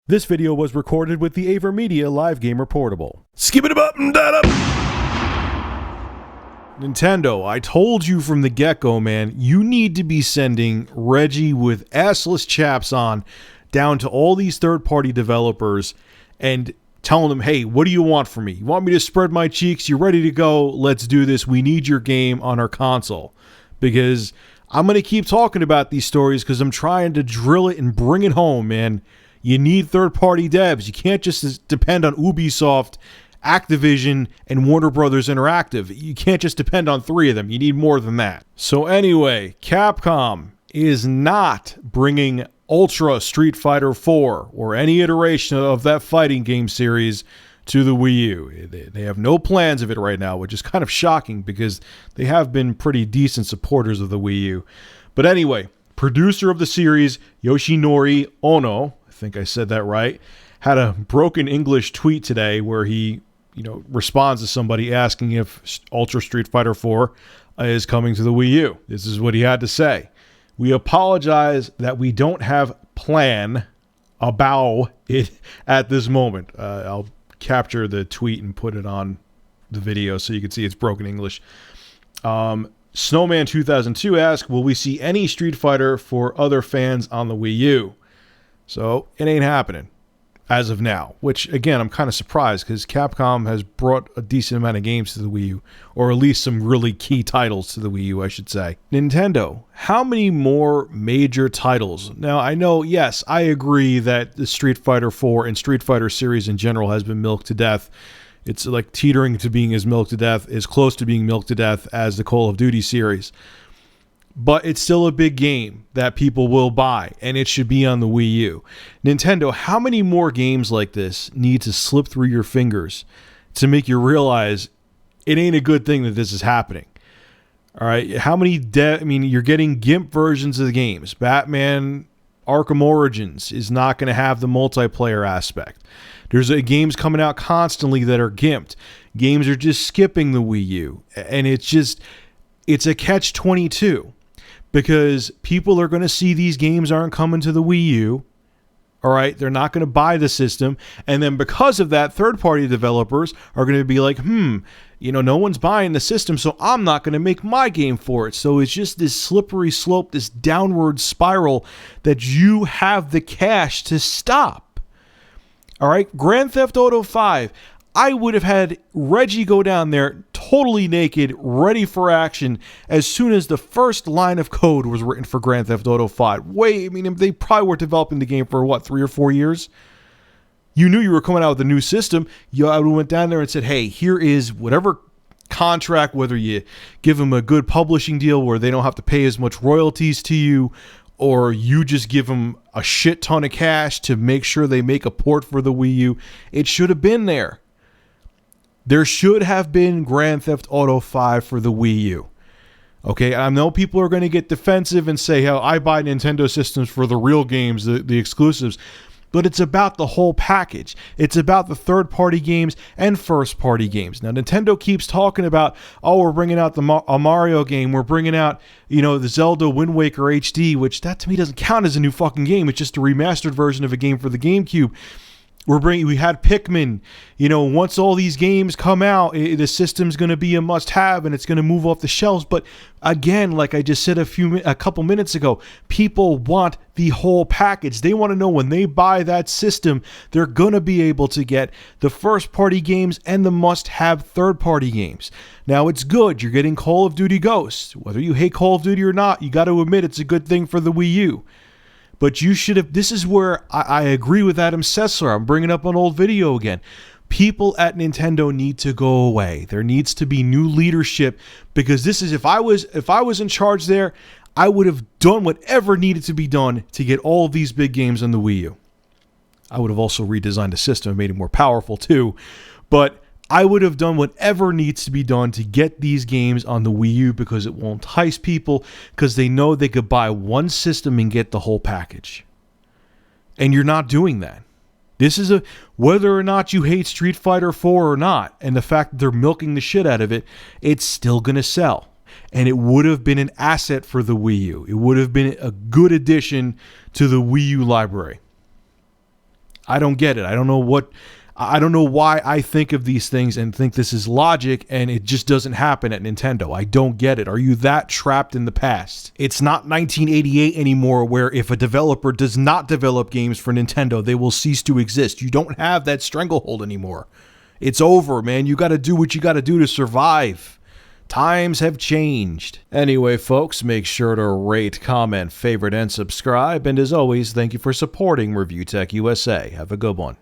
This video was recorded with the AverMedia Live Gamer Portable. Skip it up and that up! Nintendo, I told you from the get-go, man, you need to be sending Reggie with assless chaps on down to all these third-party developers and telling them, hey, what do you want from me? You want me to spread my cheeks? You ready to go? Let's do this. We need your game on our console. Because I'm going to keep talking about these stories because I'm trying to drill it and bring it home, man. You need third-party devs. You can't just depend on Ubisoft, Activision, and Warner Brothers Interactive. You can't just depend on three of them. You need more than that. So anyway, Capcom is not bringing Ultra Street Fighter 4 or any iteration of that fighting game series to the Wii U. They have no plans of it right now, which is kind of shocking because they have been pretty decent supporters of the Wii U. But anyway, producer of the series, Yoshinori Ono, I think I said that right, had a broken English tweet today where he, responds to somebody asking if Ultra Street Fighter 4 is coming to the Wii U. This is what he had to say. We apologize that we don't have plan about it at this moment. I'll capture the tweet and put it on the video so you can see it's broken English. Snowman 2002 asked, will we see any Street Fighter for other fans on the Wii U? So it ain't happening as of now, which again, I'm kind of surprised because Capcom has brought a decent amount of games to the Wii U, or at least some really key titles to the Wii U, I should say. Nintendo, how many more major titles? Now, I know, yes, I agree that the Street Fighter 4 and Street Fighter series in general has been milked to death. It's like teetering to being as milked to death, as close to being milked to death as the Call of Duty series. But it's still a big game that people will buy, and it should be on the Wii U. Nintendo, how many more games like this need to slip through your fingers to make you realize it ain't a good thing that this is happening? All right, how many you're getting GIMP versions of the games. Batman Arkham Origins is not going to have the multiplayer aspect. There's games coming out constantly that are GIMPed. Games are just skipping the Wii U, and it's a catch-22. Because people are going to see these games aren't coming to the Wii U. All right, they're not going to buy the system. And then because of that, third-party developers are going to be like, no one's buying the system, so I'm not going to make my game for it. So it's just this slippery slope, this downward spiral that you have the cash to stop. All right, Grand Theft Auto 5. I would have had Reggie go down there totally naked, ready for action as soon as the first line of code was written for Grand Theft Auto 5. They probably were developing the game for, 3 or 4 years? You knew you were coming out with a new system. I went down there and said, hey, here is whatever contract, whether you give them a good publishing deal where they don't have to pay as much royalties to you, or you just give them a shit ton of cash to make sure they make a port for the Wii U. It should have been there. There should have been Grand Theft Auto 5 for the Wii U. Okay, I know people are going to get defensive and say, I buy Nintendo systems for the real games, the exclusives. But it's about the whole package. It's about the third-party games and first-party games. Now, Nintendo keeps talking about, we're bringing out a Mario game. We're bringing out, the Zelda Wind Waker HD, which that to me doesn't count as a new fucking game. It's just a remastered version of a game for the GameCube. We had Pikmin. Once all these games come out, the system's going to be a must-have and it's going to move off the shelves. But again, like I just said a couple minutes ago, people want the whole package. They want to know when they buy that system, they're going to be able to get the first-party games and the must-have third-party games. Now, it's good. You're getting Call of Duty Ghosts. Whether you hate Call of Duty or not, you got to admit it's a good thing for the Wii U. But you should have, this is where I agree with Adam Sessler. I'm bringing up an old video again. People at Nintendo need to go away. There needs to be new leadership because this is, if I was in charge there, I would have done whatever needed to be done to get all of these big games on the Wii U. I would have also redesigned the system and made it more powerful too. But I would have done whatever needs to be done to get these games on the Wii U because it will entice people because they know they could buy one system and get the whole package. And you're not doing that. This is whether or not you hate Street Fighter 4 or not, and the fact that they're milking the shit out of it, it's still going to sell. And it would have been an asset for the Wii U. It would have been a good addition to the Wii U library. I don't get it. I don't know why I think of these things and think this is logic, and it just doesn't happen at Nintendo. I don't get it. Are you that trapped in the past? It's not 1988 anymore, where if a developer does not develop games for Nintendo, they will cease to exist. You don't have that stranglehold anymore. It's over, man. You got to do what you got to do to survive. Times have changed. Anyway, folks, make sure to rate, comment, favorite, and subscribe. And as always, thank you for supporting Review Tech USA. Have a good one.